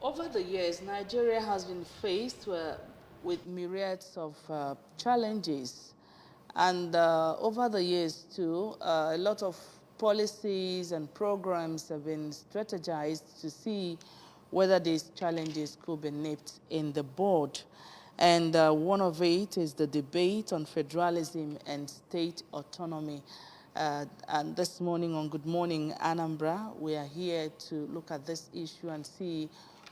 Over the years, Nigeria has been faced with myriads of challenges. And over the years, too, a lot of policies and programs have been strategized to see whether these challenges could be nipped in the bud. And one of it is the debate on federalism and state autonomy. And this morning on Good Morning Anambra, we are here to look at this issue and see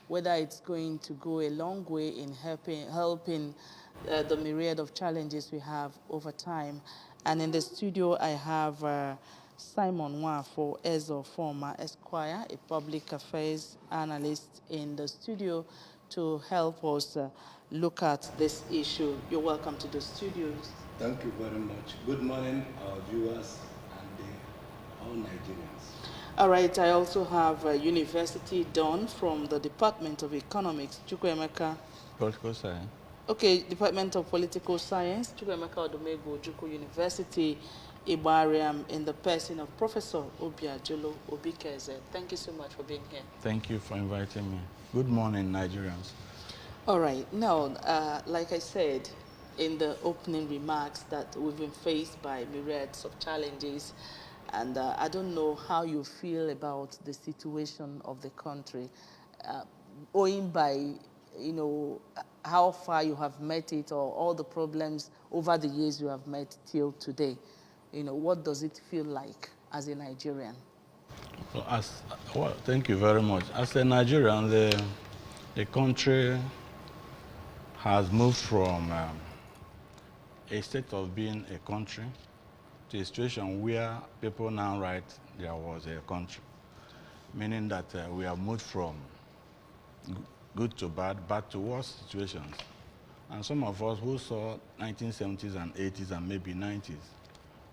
whether it's going to go a long way in helping the myriad of challenges we have over time. And in the studio, I have Simon Nwafo Ezo, former Esquire, a public affairs analyst in the studio to help us look at this issue. You're welcome to the studios. Thank you very much. Good morning, our viewers and all Nigerians. All right, I also have University Don from the Department of Economics, Chukwuemeka. Political science. Okay, Department of Political Science, Chukwuemeka Odumegwu, Ojukwu University, Ibariam, in the person of Professor Obiajulu Obikeze. Thank you so much for being here. Thank you for inviting me. Good morning, Nigerians. All right, now, like I said in the opening remarks, that we've been faced by myriads of challenges, and I don't know how you feel about the situation of the country, owing by, how far you have met it or all the problems over the years you have met till today. What does it feel like as a Nigerian? Well, thank you very much. As a Nigerian, the country has moved from a state of being a country to a situation where people now write there was a country, meaning that we have moved from good to bad to worse situations. And some of us who saw 1970s and 80s and maybe 90s,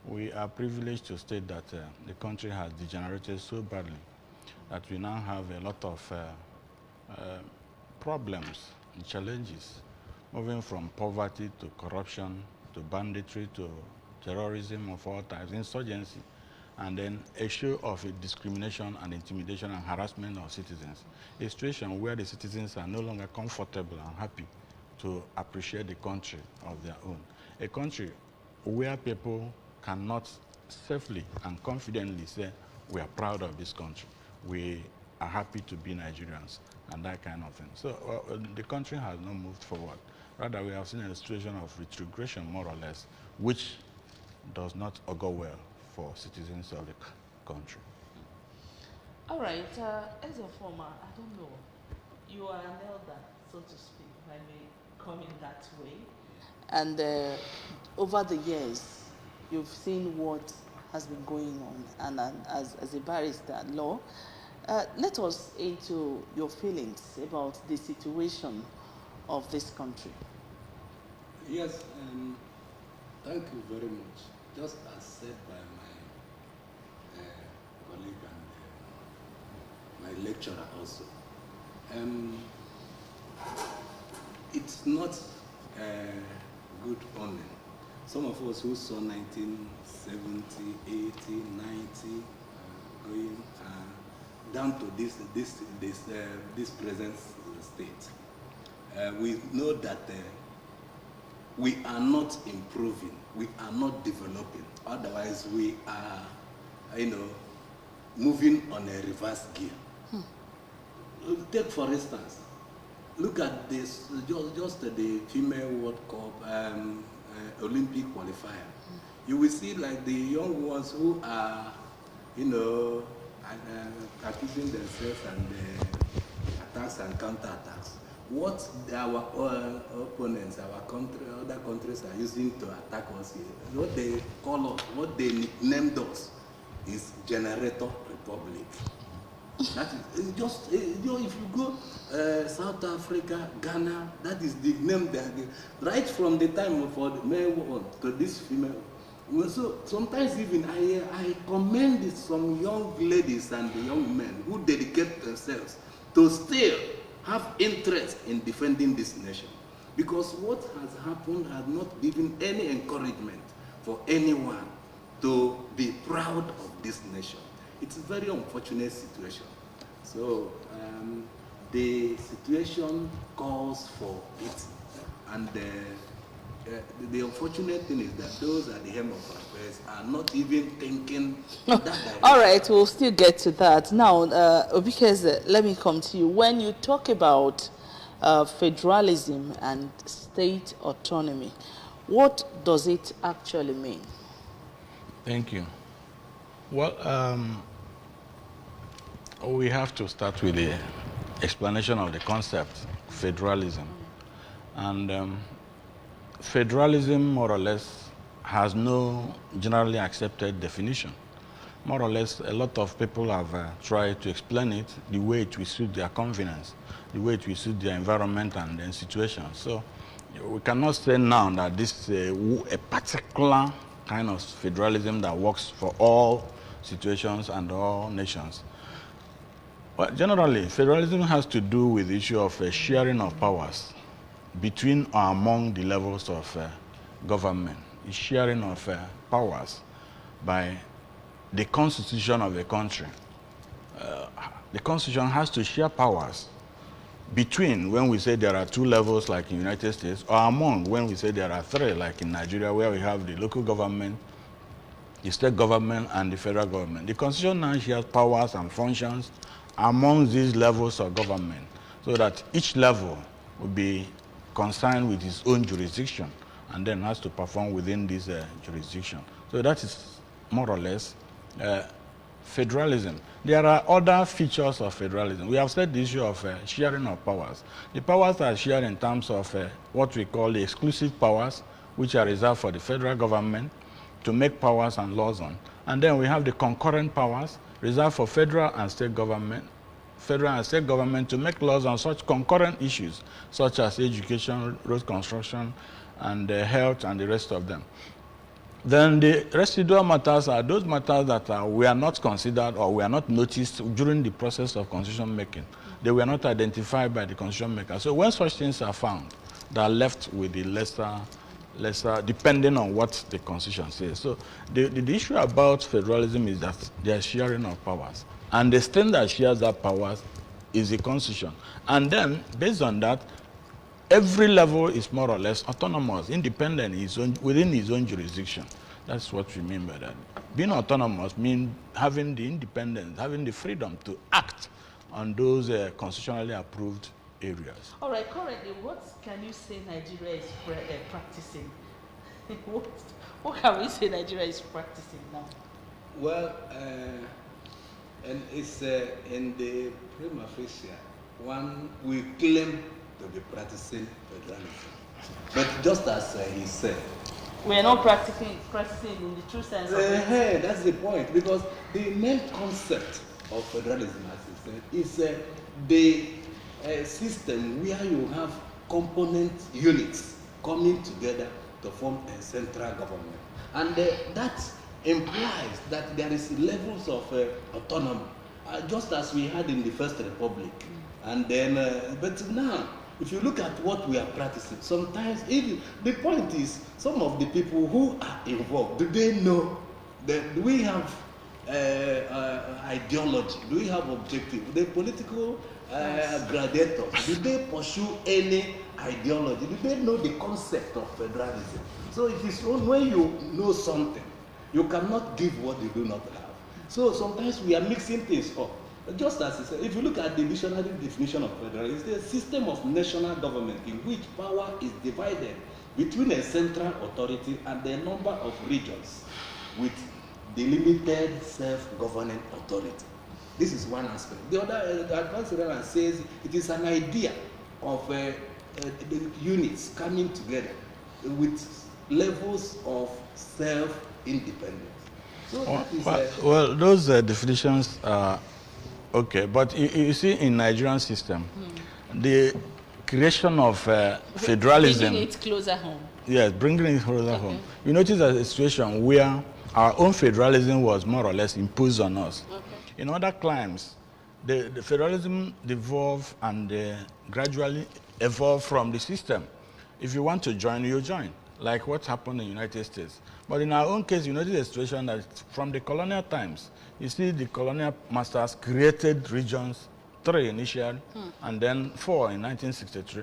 we are privileged to state that the country has degenerated so badly that we now have a lot of problems and challenges, moving from poverty to corruption to banditry to terrorism of all types, insurgency, and then a show of discrimination and intimidation and harassment of citizens. A situation where the citizens are no longer comfortable and happy to appreciate the country of their own. A country where people cannot safely and confidently say, we are proud of this country. We are happy to be Nigerians, and that kind of thing. So the country has not moved forward. Rather, we have seen a situation of retrogression, more or less, which does not augur well for citizens of the country. All right, as a former, I don't know, you are an elder, so to speak, if I may come in that way. And over the years, you've seen what has been going on, and as a barrister at law, let us into your feelings about the situation of this country. Yes, thank you very much. Just as said by my colleague and my lecturer also, it's not good omen. Some of us who saw 1970, 80, 90 going down to this present state, we know that we are not improving, we are not developing. Otherwise, we are, moving on a reverse gear. Take for instance, look at this, just the female World Cup Olympic qualifier. You will see like the young ones who are, accusing themselves and attacks and counterattacks. What our opponents, our country, other countries are using to attack us here, what they call us, what they nicknamed us, is Generator Republic. That is just, if you go South Africa, Ghana, that is the name they are given. Right from the time of the male one to this female. So sometimes even I commend some young ladies and young men who dedicate themselves to still have interest in defending this nation. Because what has happened has not given any encouragement for anyone to be proud of this nation. It's a very unfortunate situation. So the situation calls for it. And the unfortunate thing is that those at the helm of affairs are not even thinking that direction. All right, we'll still get to that. Now, because let me come to you. When you talk about federalism and state autonomy, what does it actually mean? Thank you. Well, we have to start with the explanation of the concept, federalism. And federalism, more or less, has no generally accepted definition. More or less, a lot of people have tried to explain it the way it will suit their convenience, the way it will suit their environment and their situation. So we cannot say now that this is a particular kind of federalism that works for all situations and all nations. Well, generally, federalism has to do with the issue of sharing of powers between or among the levels of government. The sharing of powers by the constitution of a country. The constitution has to share powers between, when we say there are two levels like in the United States, or among, when we say there are three like in Nigeria, where we have the local government, the state government, and the federal government. The constitution now shares powers and functions among these levels of government, so that each level will be concerned with its own jurisdiction and then has to perform within this jurisdiction. So that is more or less federalism. There are other features of federalism. We have said the issue of sharing of powers. The powers are shared in terms of what we call the exclusive powers, which are reserved for the federal government to make powers and laws on. And then we have the concurrent powers reserved for federal and state government to make laws on such concurrent issues, such as education, road construction, and health, and the rest of them. Then the residual matters are those matters that were not considered or were not noticed during the process of constitution making. They were not identified by the constitution maker. So when such things are found, they are left with the lesser, depending on what the constitution says. So the issue about federalism is that there is sharing of powers. And the state that shares that powers is the constitution. And then, based on that, every level is more or less autonomous, independent within his own jurisdiction. That's what we mean by that. Being autonomous means having the independence, having the freedom to act on those constitutionally approved areas. All right, currently, what can you say Nigeria is practicing? What can we say Nigeria is practicing now? Well, and it's in the prima facie, one we claim to be practicing federalism. But just as he said, we are not practicing in the true sense of it. That's the point, because the main concept of federalism, as he said, is the system where you have component units coming together to form a central government. And that implies that there is levels of autonomy, just as we had in the First Republic. And then, but now, if you look at what we are practicing, sometimes the point is, some of the people who are involved, do they know that do we have ideology? Do we have objective? The political gladiators, do they pursue any ideology? Do they know the concept of federalism? So it is when you know something, you cannot give what you do not have. So sometimes we are mixing things up. Just as he said, if you look at the dictionary definition of federalism, it's a system of national government in which power is divided between a central authority and a number of regions with delimited self-governing authority. This is one aspect. The other, the advanced federalism says it is an idea of the units coming together with levels of self-independence. So that is well, those definitions are okay, but you see, in Nigerian system, the creation of federalism, bringing it closer home. Yes, bringing it closer home. You notice a situation where our own federalism was more or less imposed on us. Okay. In other climes, the federalism evolved and gradually evolved from the system. If you want to join, you join, like what happened in the United States. But in our own case, you notice a situation that from the colonial times, you see the colonial masters created regions 3 initially, and then 4 in 1963,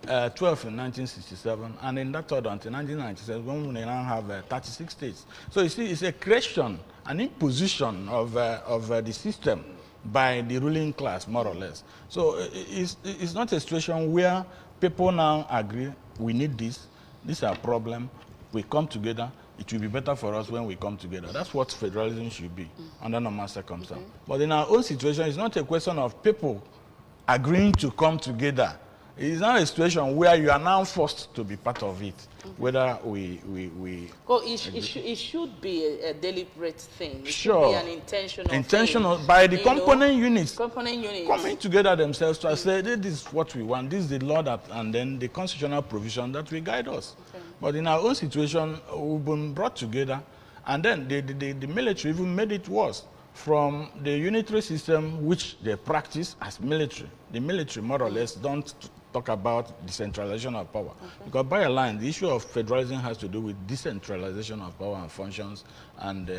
12 in 1967, and in that order until 1997, when we now have 36 states. So you see, it's a creation, an imposition of the system by the ruling class, more or less. So it's not a situation where people now agree, we need this is our problem, we come together, it will be better for us when we come together. That's what federalism should be under normal circumstances. But in our own situation, it's not a question of people agreeing to come together. It's not a situation where you are now forced to be part of it, whether we Well, it should be a deliberate thing. It sure. should be an intentional thing. By the component units coming together themselves to say, this is what we want, this is the law that, and then the constitutional provision that will guide us. Okay. But in our own situation, we've been brought together, and then the military even made it worse. From the unitary system, which they practice as military, the military more or less don't talk about decentralization of power. Because by a line, the issue of federalism has to do with decentralization of power and functions and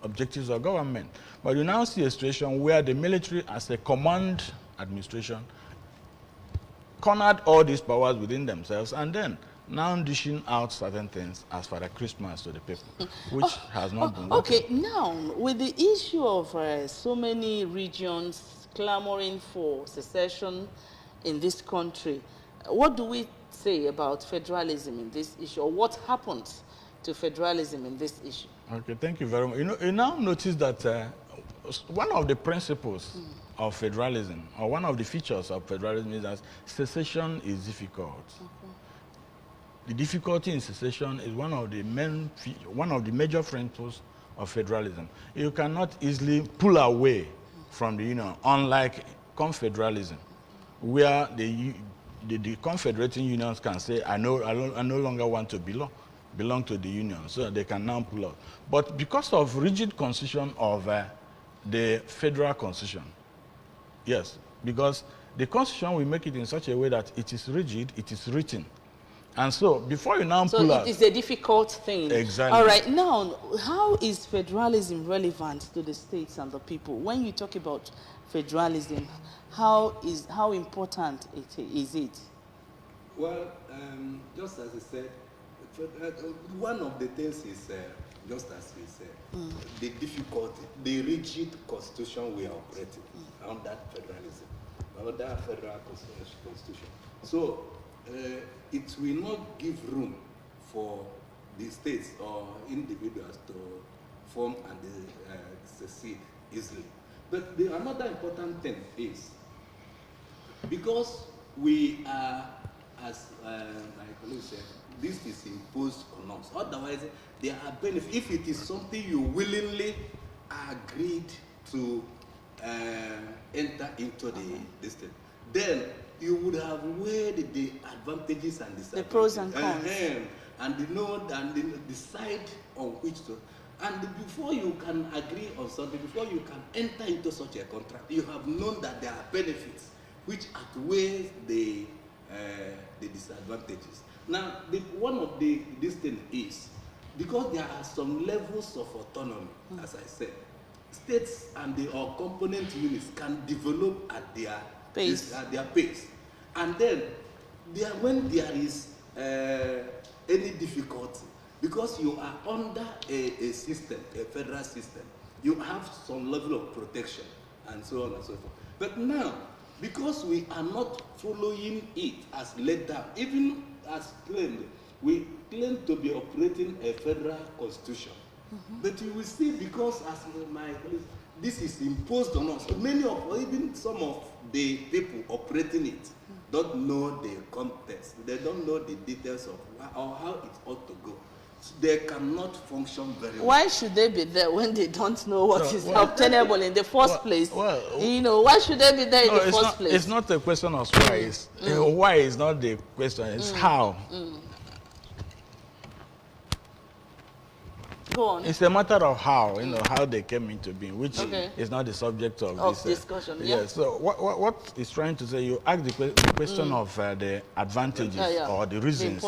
objectives of government. But you now see a situation where the military, as a command administration, cornered all these powers within themselves, and then now dishing out certain things as for the Christmas to the people, which has not been working. Okay, now, with the issue of so many regions clamoring for secession in this country, what do we say about federalism in this issue, or what happens to federalism in this issue? Okay, thank you very much. You now notice that one of the principles of federalism, or one of the features of federalism, is that secession is difficult. The difficulty in secession is one of the major principles of federalism. You cannot easily pull away from the union, unlike confederalism, where the confederating unions can say, I no longer want to belong to the union, so they can now pull out. But because of rigid constitution of the federal constitution, yes, because the constitution will make it in such a way that it is rigid, it is written. And so, before you now pull out... So it is a difficult thing. Exactly. All right, now, how is federalism relevant to the states and the people? When you talk about federalism, how important is it? Well, just as I said, one of the things is, just as we said, the difficulty, the rigid constitution we are operating under federalism, under federal constitution. So, it will not give room for the states or individuals to form and succeed easily. But another important thing is, because we are, as my colleague said, this is imposed on us. Otherwise, there are benefits. If it is something you willingly agreed to enter into the state, then you would have weighed the advantages and disadvantages. The pros and cons. And decide on which to. And before you can agree on something, before you can enter into such a contract, you have known that there are benefits which outweigh the disadvantages. Now, one of this thing is, because there are some levels of autonomy, as I said, states and or component units can develop at their pace. And then, when there is any difficulty, because you are under a system, a federal system, you have some level of protection, and so on and so forth. But now, because we are not following it as laid down, even as claimed, we claim to be operating a federal constitution. But you will see, because as my colleagues, this is imposed on us. Many of, even some of the people operating it don't know the context. They don't know the details of how it ought to go. So they cannot function very well. Why should they be there when they don't know what is obtainable in the first place? Why should they be there in the first place? It's not a question of why. Why is not the question. It's how. Go on. It's a matter of how, how they came into being, which is not the subject of this discussion. So what is trying to say, you ask the question of the advantages or the reasons,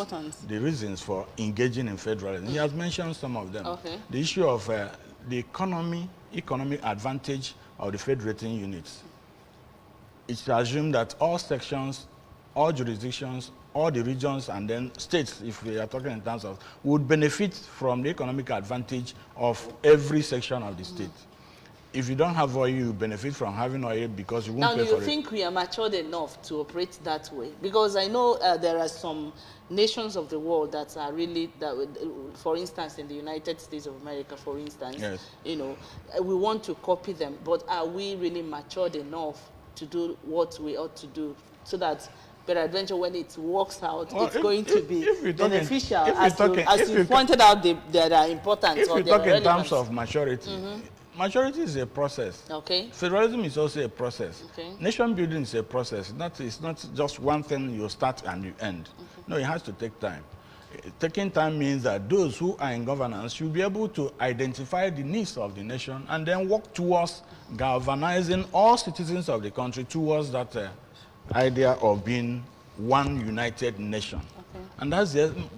the reasons for engaging in federalism. He has mentioned some of them. The issue of the economic advantage of the federating units. it's assumed that all sections, all jurisdictions, all the regions, and then states, if we are talking in terms of, would benefit from the economic advantage of every section of the state. If you don't have oil, you benefit from having oil because you won't pay for it. Now, do you think we are matured enough to operate that way? Because I know there are some nations of the world that are really, for instance, in the United States of America, for instance, yes, you know, we want to copy them, but are we really matured enough to do what we ought to do so that peradventure, when it works out, it's going to be beneficial, as you pointed out, they are important. If you talk in terms of maturity, maturity is a process. Okay. Federalism is also a process. Okay. Nation building is a process. It's not just one thing you start and you end. Okay. No, it has to take time. Taking time means that those who are in governance should be able to identify the needs of the nation and then work towards galvanizing all citizens of the country towards that idea of being one united nation. Okay. And that's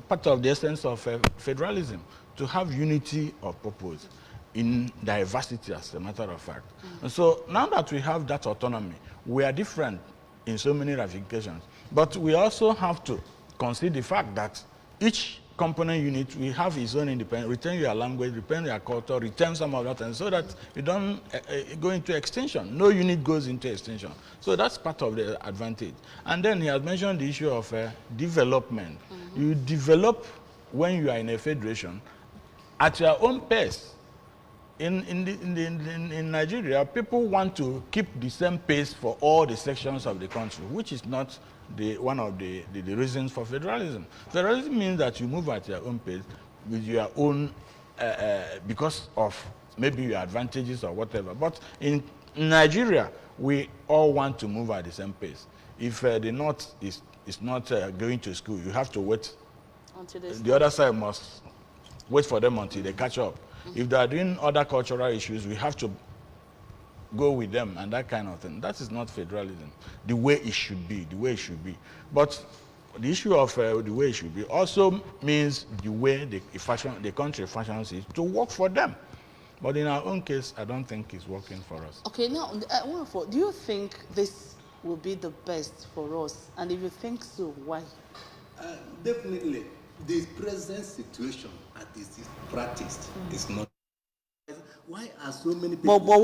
part of the essence of federalism, to have unity of purpose in diversity, as a matter of fact. And so now that we have that autonomy, we are different in so many ramifications. But we also have to consider the fact that each component unit will have its own independence, retain your language, retain your culture, retain some of that, and so that you don't go into extinction. No unit goes into extinction. So that's part of the advantage. And then he has mentioned the issue of development. You develop when you are in a federation at your own pace. In Nigeria, people want to keep the same pace for all the sections of the country, which is not one of the reasons for federalism. Federalism means that you move at your own pace with your own, because of maybe your advantages or whatever. But in Nigeria, we all want to move at the same pace. If the North is not going to school, you have to wait. Until the other side must wait for them until they catch up. If they are doing other cultural issues, we have to go with them and that kind of thing. That is not federalism, the way it should be, But the issue of the way it should be also means the way the country fashions it to work for them. But in our own case, I don't think it's working for us. Okay, now, do you think this will be the best for us? And if you think so, why? Definitely. The present situation as it is practiced is not. Why are so many people? But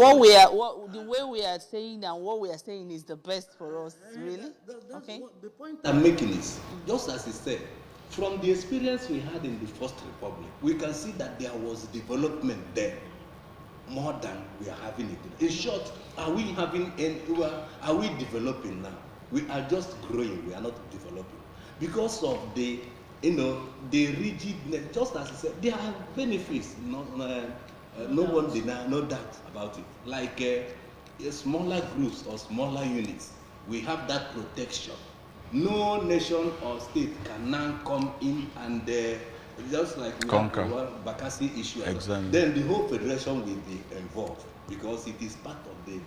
the way we are saying and what we are saying is the best for us, really? Okay. The point I'm making is, just as he said, from the experience we had in the First Republic, we can see that there was development there more than we are having it. In short, are we developing now? We are just growing. We are not developing because of the rigidness. Just as he said, there are benefits. No one deny, no doubt about it. Like smaller groups or smaller units, we have that protection. No nation or state can now come in and just like we conquer have the Bakassi issue. Exactly. Then the whole federation will be involved because it is part of the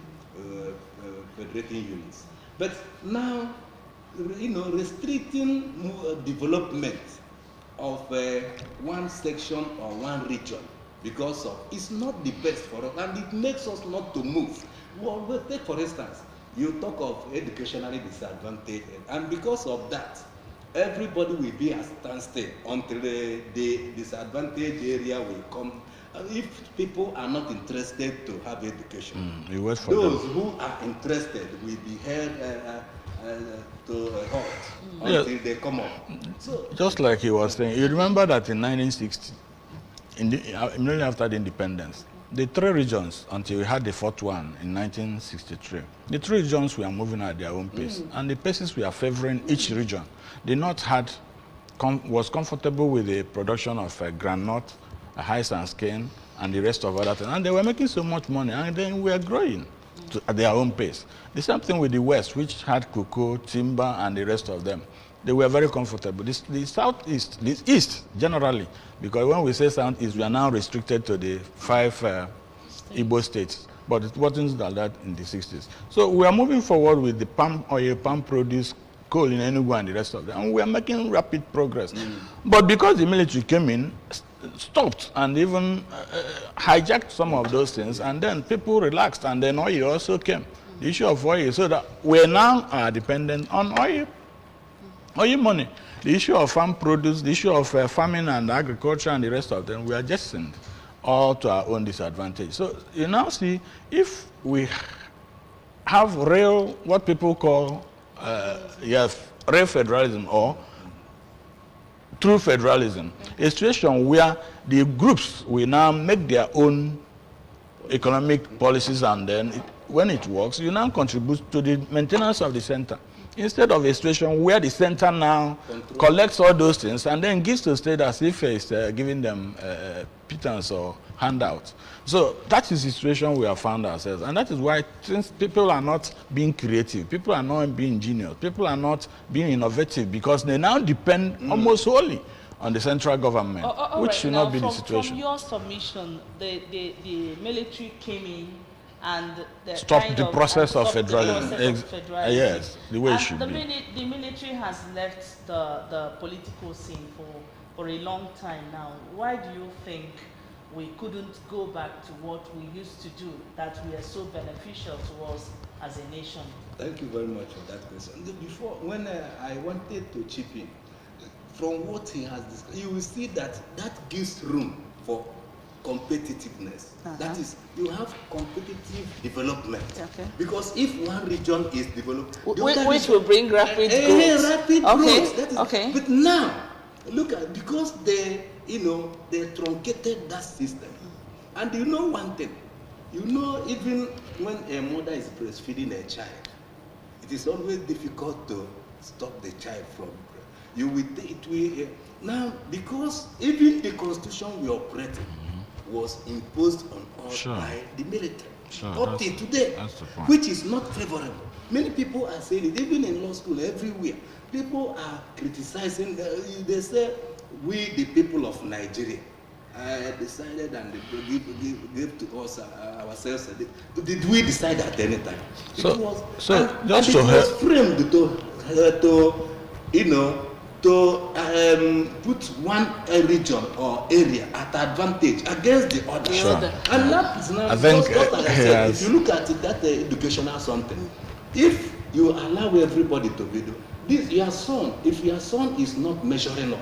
federating units. But now, restricting development of one section or one region because of it's not the best for us, and it makes us not to move. Well, take for instance, you talk of educationally disadvantaged, and because of that, everybody will be at standstill until the disadvantaged area will come. If people are not interested to have education, those who are interested will be held to halt until they come up. So, just like he was saying, you remember that in 1960, immediately after the independence, the three regions, until we had the fourth one in 1963, the three regions were moving at their own pace, and the paces we are favoring each region. The North was comfortable with the production of groundnut, rice and cane, and the rest of other things, and they were making so much money, and then we are growing at their own pace. The same thing with the West, which had cocoa, timber, and the rest of them. They were very comfortable. The Southeast, the East generally, because when we say Southeast, we are now restricted to the 5 Igbo states, but it wasn't like that in the 60s. So we are moving forward with the palm oil, palm produce, coal in Enugu and the rest of them, and we are making rapid progress. But because the military came in, stopped and even hijacked some of those things, and then people relaxed, and then oil also came. the issue of oil, so that we now are dependent on oil money. The issue of farm produce, the issue of farming and agriculture and the rest of them, we are jettisoned all to our own disadvantage. So you now see, if we have real, what people call, real federalism or true federalism, a situation where the groups will now make their own economic policies, and then when it works, you now contribute to the maintenance of the center. Instead of a situation where the center now collects all those things and then gives to the state as if it's giving them pittance or handouts. So that is the situation we have found ourselves. And that is why, since people are not being creative, people are not being ingenious, people are not being innovative, because they now depend almost wholly on the central government, which should not be the situation. From your submission, the military came in and stop the process of federalism. Yes, the way it should be. The military has left the political scene for a long time now. Why do you think we couldn't go back to what we used to do that we are so beneficial to us as a nation? Thank you very much for that question. Before, when I wanted to chip in, from what he has discussed, you will see that gives room for competitiveness. That is, you have competitive development. Okay. Because if one region is developed, which will bring rapid growth. Rapid growth. That is, okay. But now, look at, because they truncated that system. And you know one thing, even when a mother is breastfeeding a child, it is always difficult to stop the child from. Now, because even the constitution we operated was imposed on us by the military up till today, which is not favorable. Many people are saying it, even in law school, everywhere. People are criticizing, they say, we the people of Nigeria decided and gave to us ourselves. Did we decide at any time? So it was framed to put one region or area at advantage against the other. Sure. And that is now, if you look at it, that educational something, if you allow everybody to video, if your son is not measuring up,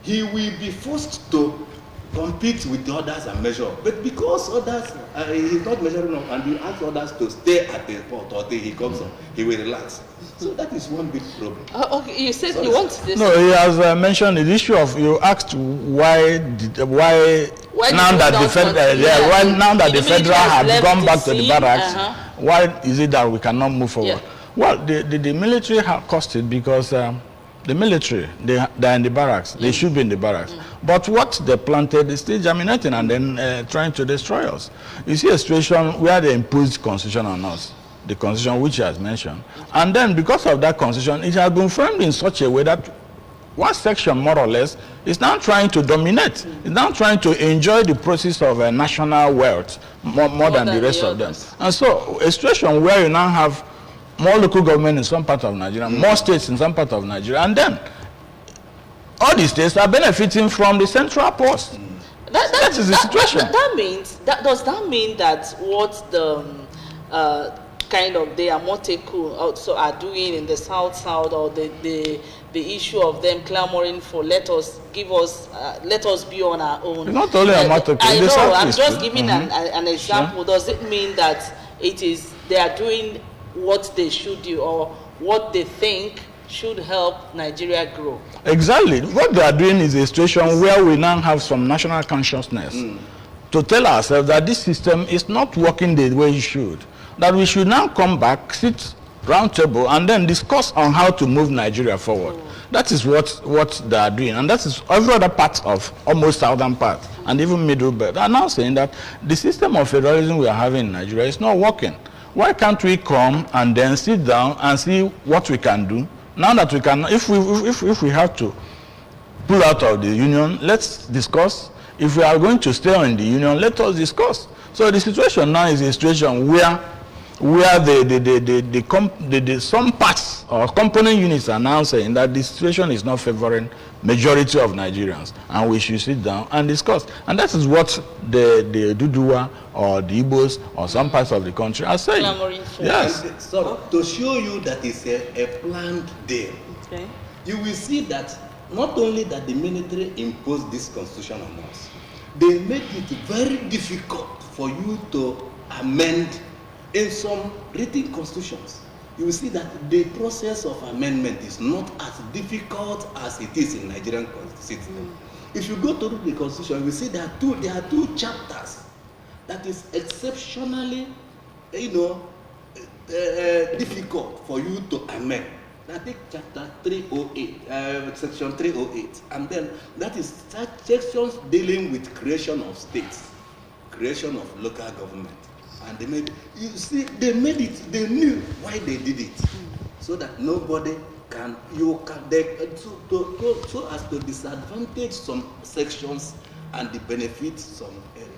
he will be forced to compete with the others and measure up. But because others, he's not measuring up, and you ask others to stay at the port or till he comes up, he will relax. So that is one big problem. Okay, you said you want this. No, he has mentioned the issue of, you asked why now that the federal had gone back to the barracks, why is it that we cannot move forward? Yeah. Well, the military have caused it because the military, they're in the barracks. They should be in the barracks. But what they planted is still germinating and then trying to destroy us. You see a situation where they imposed constitution on us, the constitution which he has mentioned. And then because of that constitution, it has been framed in such a way that one section, more or less, is now trying to dominate. It's now trying to enjoy the process of national wealth more than the rest of them. And so a situation where you now have more local government in some part of Nigeria, more states in some part of Nigeria, and then all these states are benefiting from the central post. That is the situation. Does that mean that what the kind of the Amoteku also are doing in the south, or the issue of them clamoring for let us be on our own? It's not only Amoteku. I know. I'm just giving an example. Sure. Does it mean that they are doing what they should do, or what they think should help Nigeria grow? Exactly. What they are doing is a situation where we now have some national consciousness to tell ourselves that this system is not working the way it should. That we should now come back, sit round table, and then discuss on how to move Nigeria forward. That is what they are doing, and that is every other part of almost southern part and even middle belt are now saying that the system of federalism we are having in Nigeria is not working. Why can't we come and then sit down and see what we can do? Now that we can, if we have to pull out of the union, let's discuss. If we are going to stay in the union, let us discuss. So the situation now is a situation where some parts or component units are now saying that the situation is not favoring majority of Nigerians, and we should sit down and discuss. And that is what the Dudua or the Igbos or some parts of the country are saying. Clamoring for. Yes. And so to show you that it's a planned deal, Okay. you will see that not only that the military imposed this constitution on us, they made it very difficult for you to amend in some written constitutions. You will see that the process of amendment is not as difficult as it is in Nigerian constitution. If you go to the constitution, you will see there are two chapters that is exceptionally, difficult for you to amend. I think chapter 308, section 308, and then that is sections dealing with creation of states, creation of local government. And they made, you see, they knew why they did it, so that nobody can, so as to disadvantage some sections and the benefit some areas,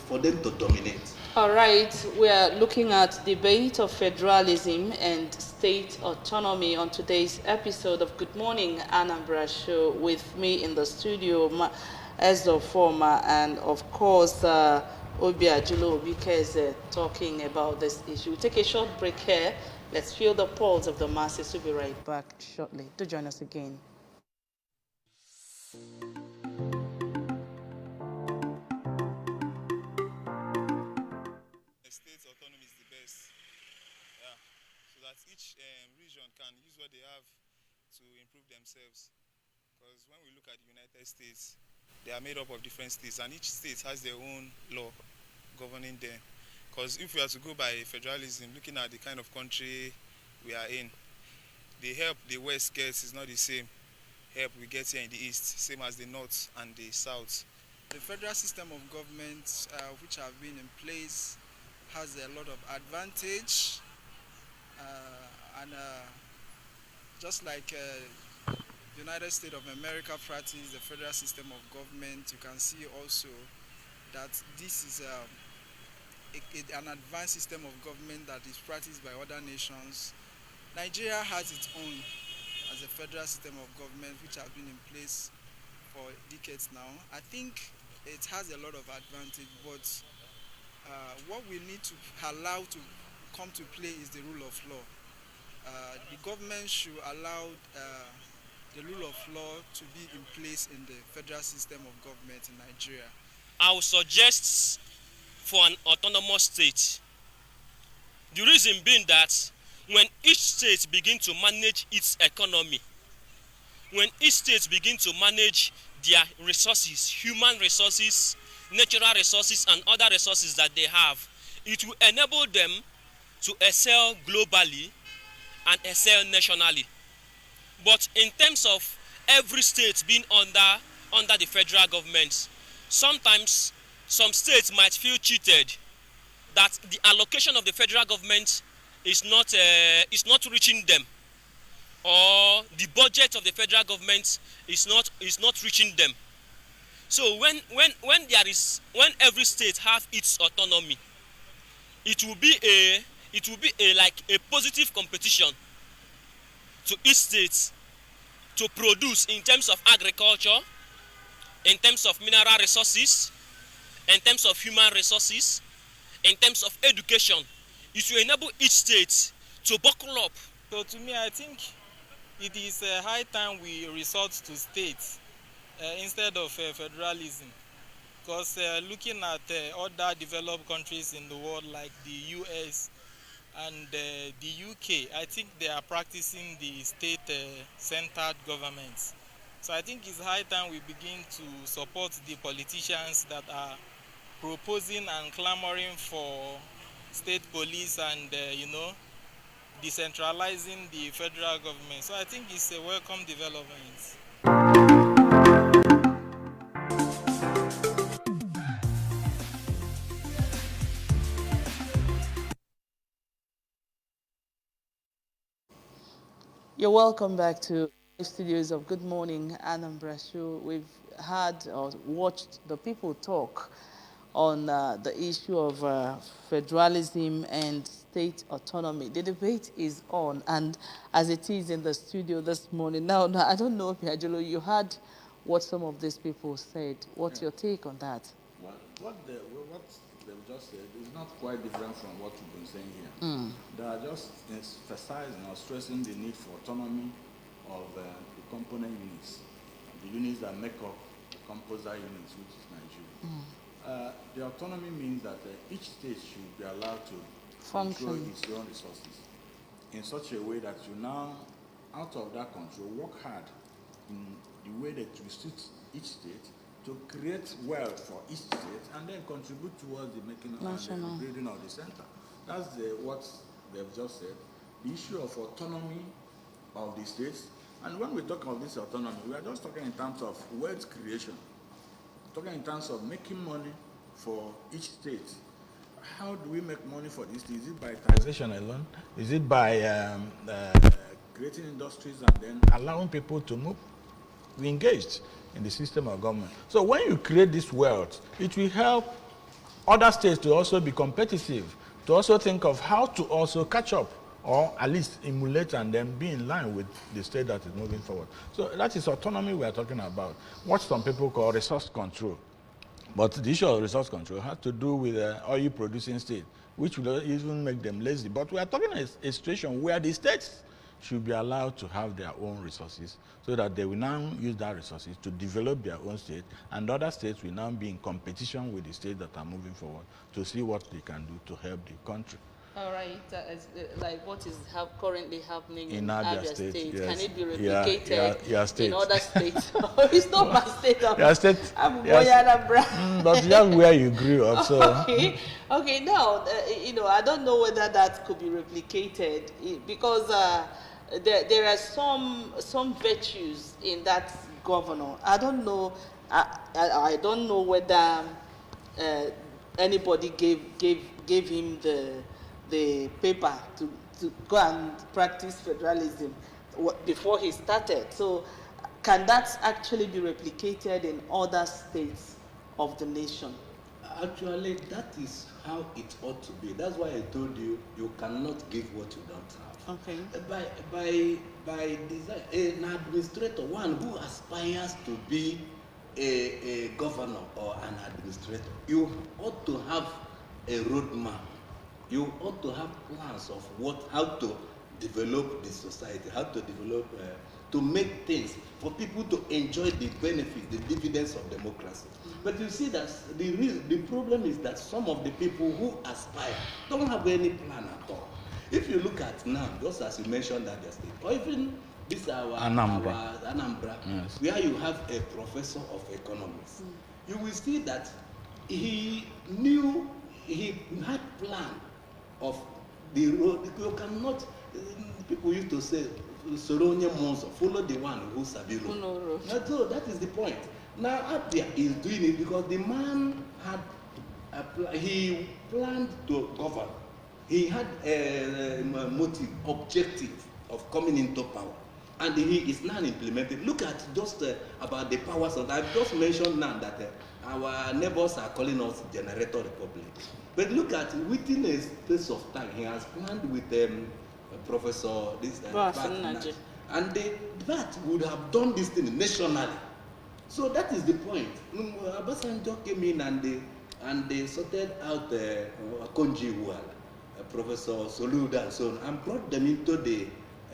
for them to dominate. All right, we are looking at debate of federalism and state autonomy on today's episode of Good Morning Anambra show. With me in the studio, as the former, and of course, Obi Ajulo Obikeze talking about this issue. We'll take a short break here. Let's feel the pulse of the masses. We'll be right back shortly. Do join us again. State autonomy is the best, yeah, so that each region can use what they have to improve themselves. Because when we look at the United States, they are made up of different states, and each state has their own law governing them. Because if we are to go by federalism, looking at the kind of country we are in, the help the West gets is not the same help we get here in the East, same as the North and the South. The federal system of government which have been in place has a lot of advantage, and just like United States of America practice the federal system of government, you can see also that this is an advanced system of government that is practiced by other nations. Nigeria has its own as a federal system of government which has been in place for decades now. I think it has a lot of advantage, but what we need to allow to come to play is the rule of law. The government should allow the rule of law to be in place in the federal system of government in Nigeria. I would suggest for an autonomous state. The reason being that when each state begins to manage its economy, when each state begins to manage their resources, human resources, natural resources, and other resources that they have, it will enable them to excel globally and excel nationally. But in terms of every state being under the federal government, sometimes some states might feel cheated that the allocation of the federal government is not reaching them, or the budget of the federal government is not reaching them. So when every state have its autonomy, it will be like a positive competition to each state to produce in terms of agriculture, in terms of mineral resources, in terms of human resources, in terms of education. It will enable each state to buckle up. So to me, I think it is high time we resort to states instead of federalism, because looking at other developed countries in the world like the US and the UK, I think they are practicing the state-centered governments. So I think it's high time we begin to support the politicians that are proposing and clamoring for state police and decentralizing the federal government. So I think it's a welcome development. You're welcome back to the studios of Good Morning Anambra show. We've had or watched the people talk on the issue of federalism and state autonomy. The debate is on, and as it is in the studio this morning, now I don't know, Piajolo, you heard what some of these people said. What's your take on that? Well, what they've just said is not quite different from what we've been saying here. They are just emphasizing or stressing the need for autonomy of the component units, the units that make up the composer units, which is Nigeria. The autonomy means that each state should be allowed to control its own resources in such a way that you now, out of that control, work hard in the way that you suit each state to create wealth for each state and then contribute towards the making and the building of the center. That's what they've just said. The issue of autonomy of the states. And when we talk of this autonomy, we are just talking in terms of wealth creation, talking in terms of making money for each state. How do we make money for this? Is it by taxation alone? Is it by creating industries and then allowing people to move, be engaged in the system of government? So when you create this wealth, it will help other states to also be competitive, to also think of how to also catch up, or at least emulate and then be in line with the state that is moving forward. So that is autonomy we are talking about, what some people call resource control. But the issue of resource control has to do with oil producing state, which will even make them lazy. But we are talking a situation where the states should be allowed to have their own resources so that they will now use that resources to develop their own state, and other states will now be in competition with the states that are moving forward to see what they can do to help the country. All right, like what is currently happening in Abia State, yes. Can it be replicated your in other states? It's not my state. I'm Anambra. But that's where you grew up, so. Okay. Now, I don't know whether that could be replicated because there are some virtues in that governor. I don't know. I don't know whether anybody gave him the paper to go and practice federalism before he started. So can that actually be replicated in other states of the nation? Actually, that is how it ought to be. That's why I told you, you cannot give what you don't have. Okay. By design, an administrator, one who aspires to be a governor or an administrator, you ought to have a roadmap. You ought to have plans of how to develop the society, how to develop, to make things for people to enjoy the benefit, the dividends of democracy. But you see that the problem is that some of the people who aspire don't have any plan at all. If you look at now, just as you mentioned that state, or even this Anambra, yes, where you have a professor of economics, you will see that he had plan of the road. You cannot, people used to say, follow the one who sabi road. So that is the point. Now Abia is doing it because the man had he planned to govern. He had a motive, objective of coming into power, and he is now implemented. Look at just about the powers of. I've just mentioned now that our neighbors are calling us generator republic. But look at within a space of time, he has planned with Professor and that would have done this thing nationally. So that is the point. Obasanjo came in and they sorted out Konji Wal, Professor Soluda and so on, and brought them into the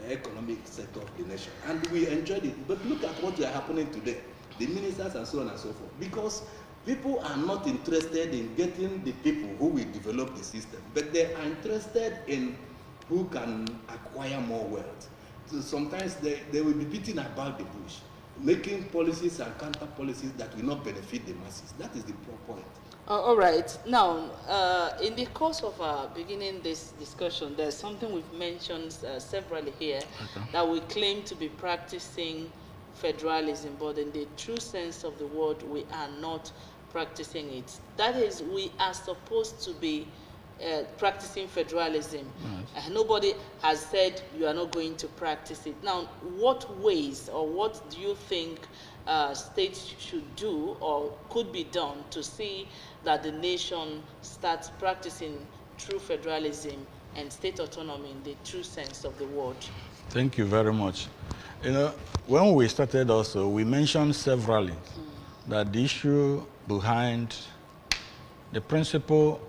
economic sector of the nation. And we enjoyed it. But look at what is happening today. The ministers and so on and so forth. Because people are not interested in getting the people who will develop the system, but they are interested in who can acquire more wealth. So sometimes they will be beating about the bush, making policies and counter policies that will not benefit the masses. That is the point. All right. Now, in the course of beginning this discussion, there's something we've mentioned severally here, that we claim to be practicing federalism, but in the true sense of the word, we are not practicing it. That is, we are supposed to be practicing federalism. Nobody has said you are not going to practice it. Now, what ways or what do you think states should do or could be done to see that the nation starts practicing true federalism and state autonomy in the true sense of the word? Thank you very much. You know, when we started also, we mentioned severally that the issue behind, the principal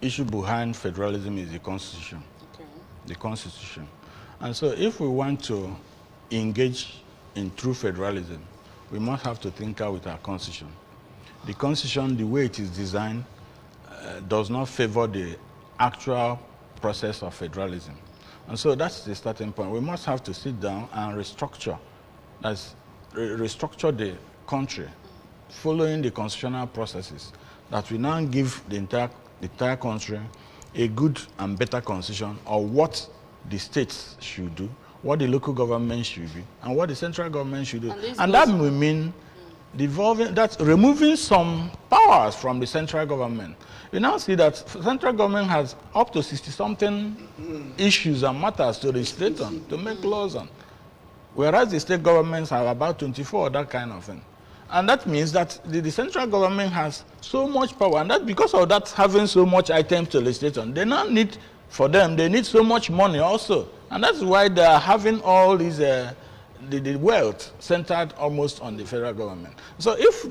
issue behind federalism is the Constitution. Okay. The Constitution. And so if we want to engage in true federalism, we must have to think out with our Constitution. The Constitution, the way it is designed, does not favor the actual process of federalism. And so that's the starting point. We must have to sit down and restructure, restructure the country following the constitutional processes that we now give the entire country a good and better constitution of what the states should do, what the local government should be, and what the central government should do. And that will mean removing some powers from the central government. You now see that central government has up to 60-something issues and matters to the state on, to make laws on, whereas the state governments have about 24, that kind of thing. And that means that the central government has so much power, and that because of that having so much items to legislate on, they now need, for them, they need so much money also. And that's why they are having all these, the wealth centered almost on the federal government. So if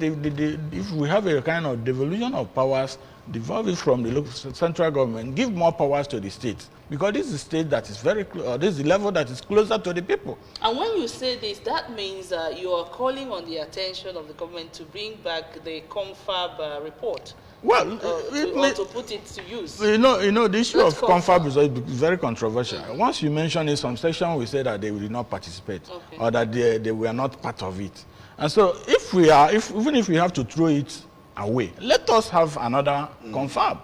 we have a kind of devolution of powers, devolve it from the local central government, give more powers to the states, because this is the state that is very close, this is the level that is closer to the people. And when you say this, that means you are calling on the attention of the government to bring back the confab report. Well, or to put it to use. You know, the issue of confab is very controversial. Once you mention it, some section will say that they will not participate, or that they were not part of it. And so, even if we have to throw it away, let us have another confab.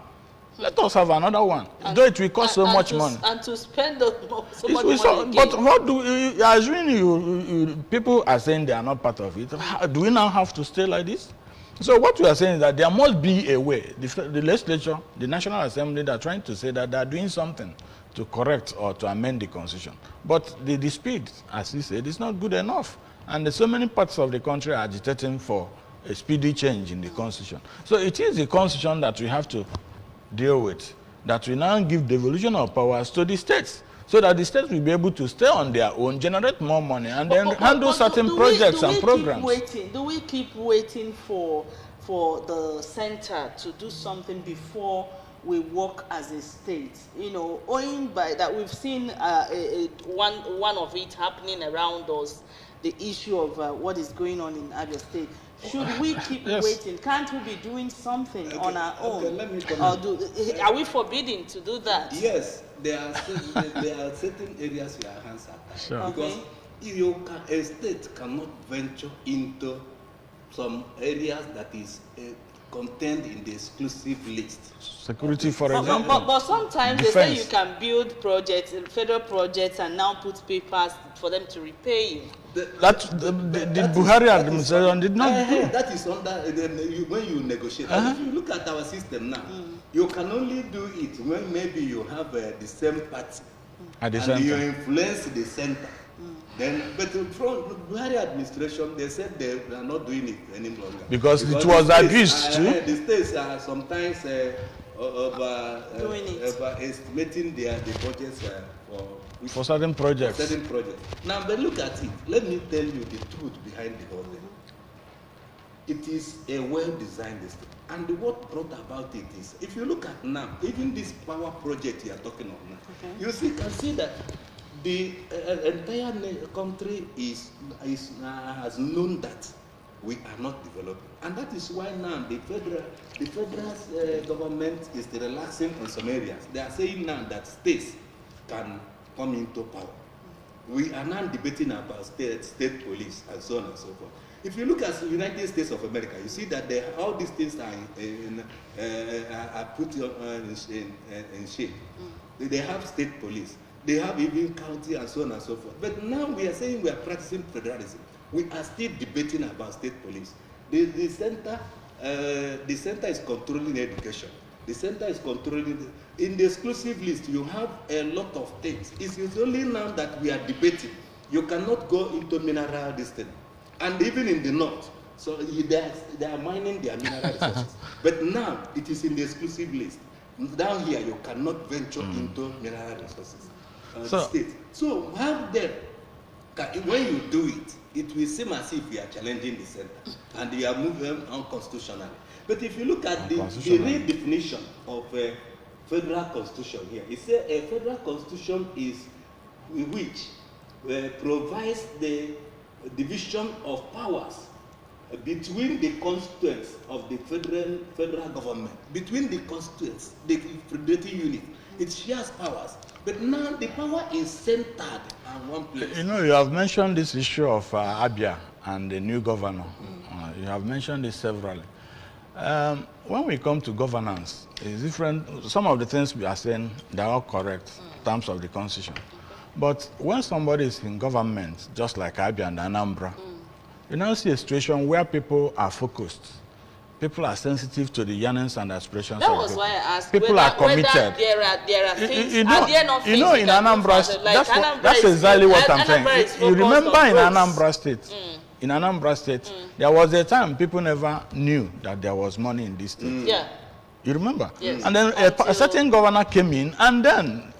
Let us have another one, though it will cost so much money. And to spend so much money. But what do assuming people are saying they are not part of it? Do we now have to stay like this? So what we are saying is that there must be a way. The legislature, the National Assembly, they are trying to say that they are doing something to correct or to amend the Constitution. But the speed, as he said, is not good enough. And so many parts of the country are agitating for a speedy change in the Constitution. So it is the Constitution that we have to deal with, that we now give devolution of powers to the states, so that the states will be able to stay on their own, generate more money, and then handle certain projects and programs. Do we keep waiting for the center to do something before we work as a state? You know, owing by that, we've seen one of it happening around us, the issue of what is going on in Abia State. Should we keep waiting? Can't we be doing something on our own? Let me are we forbidden to do that? Yes, there are certain areas your hands are tied. Sure. Because a state cannot venture into some areas that is contained in the exclusive list. Security, for example. But sometimes Defense. They say you can build projects, federal projects, and now put papers for them to repay you. The Buhari administration did not do. That is under when you negotiate. If you look at our system now, you can only do it when maybe you have the same party At the and center. you influence the center. Then, but from the Buhari administration, they said they are not doing it any longer Because it was abused too. The states are sometimes overestimating the budgets For certain projects. Now, but look at it. Let me tell you the truth behind the whole thing. It is a well-designed system. And what brought about it is, if you look at now, even this power project you are talking of now, you can see that the entire country has known that we are not developing. And that is why now the federal government is relaxing on some areas. They are saying now that states can come into power. We are now debating about state police and so on and so forth. If you look at the United States of America, you see that all these things are put in shape. They have state police. They have even county and so on and so forth. But now we are saying we are practicing federalism. We are still debating about state police. The center is controlling education. The center is controlling. In the exclusive list, you have a lot of things. It's only now that we are debating. You cannot go into mineral distinct. And even in the north, so they are mining their mineral resources. But now it is in the exclusive list. Down here, you cannot venture into mineral resources. So- State. So have them. When you do it, it will seem as if you are challenging the center and you are moving unconstitutionally. But if you look at the real definition of a federal constitution here, it says a federal constitution is which provides the division of powers between the constituents of the federal government, between the constituents, the federating unit. It shares powers, but now the power is centered at one place. You know, you have mentioned this issue of Abia and the new governor. You have mentioned this severally. When we come to governance, it's different. Some of the things we are saying, they're all correct in terms of the constitution. But when somebody is in government, just like Abia and Anambra, you now see a situation where people are focused. People are sensitive to the yearnings and aspirations That of was people. why I asked People whether, are committed. whether there are things, You are there not things know, in Anambra, that's exactly what I'm saying. You remember in Anambra State, in Anambra State, there was a time people never knew that there was money in this state. Yeah. You remember? Yes. And then a certain governor came in and then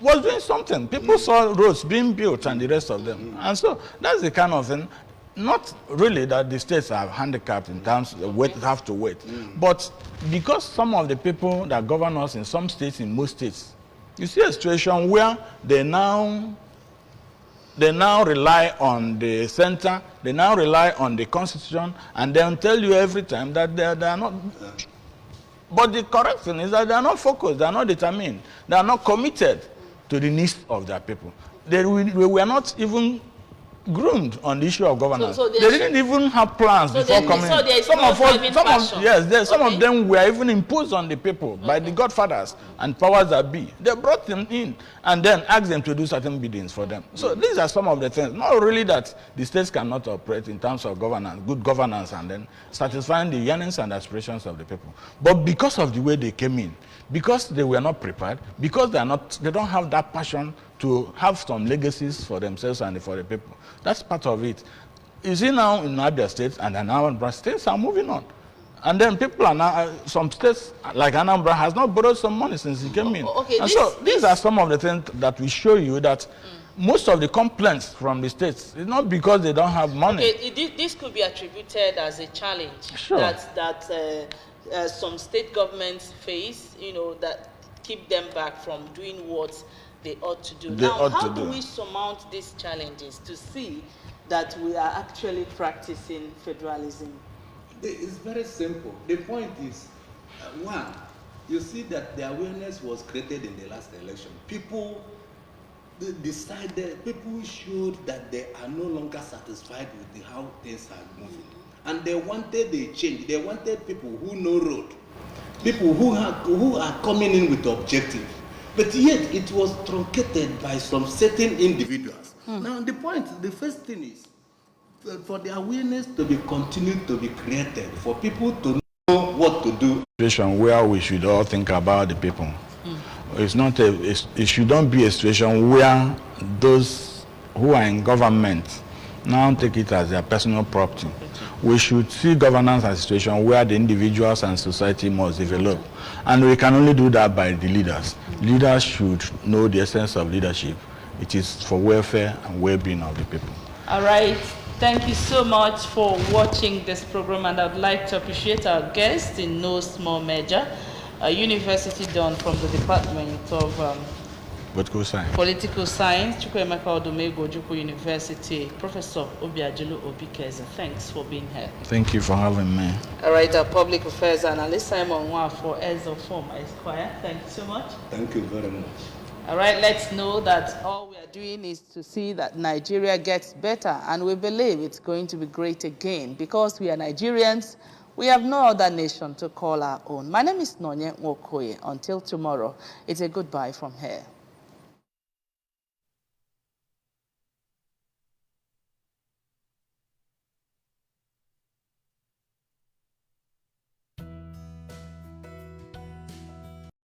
was doing something. People saw roads being built and the rest of them. And so that's the kind of thing. Not really that the states are handicapped in terms of have to wait. But because some of the people that govern us in some states, in most states, you see a situation where they now rely on the center, they now rely on the constitution, and they'll tell you every time that they are not. But the correct thing is that they are not focused, they are not determined, they are not committed to the needs of their people. We were not even groomed on the issue of governance. So they didn't even have plans before coming. So there is some of them were even imposed on the people by the godfathers and powers that be. They brought them in and then asked them to do certain biddings for them. So these are some of the things. Not really that the states cannot operate in terms of governance, good governance, and then satisfying the yearnings and aspirations of the people. But because of the way they came in, because they were not prepared, because they don't have that passion to have some legacies for themselves and for the people. That's part of it. You see now in Abia State and Anambra states are moving on. And then people are now, some states like Anambra has not borrowed some money since he came in. Okay, and so these are some of the things that we show you that most of the complaints from the states is not because they don't have money. Okay, this could be attributed as a challenge Sure. that some state governments face, that keep them back from doing what they ought to do. Now, how do we surmount these challenges to see that we are actually practicing federalism? It's very simple. The point is, one, you see that the awareness was created in the last election. People decided, people showed that they are no longer satisfied with how things are moving. And they wanted a change. They wanted people who know road, people who are coming in with objective. But yet it was truncated by some certain individuals. Now the first thing is for the awareness to be continued to be created, for people to know what to do. Situation where we should all think about the people. It should not be a situation where those who are in government now take it as their personal property. We should see governance as a situation where the individuals and society must develop. And we can only do that by the leaders. Leaders should know the essence of leadership. It is for welfare and well-being of the people. All right. Thank you so much for watching this program, and I'd like to appreciate our guest in no small measure, a university done from the Department of Political Science, Chukwuemeka Odumegwu Ojukwu University, Professor Obiajulu Obikeze. Thanks for being here. Thank you for having me. All right, our public affairs analyst Simon Nwa for Former Esquire. Thank you so much. Thank you very much. All right, let's know that all we are doing is to see that Nigeria gets better, and we believe it's going to be great again because we are Nigerians. We have no other nation to call our own. My name is Nonye Nwokoye. Until tomorrow, it's a goodbye from here.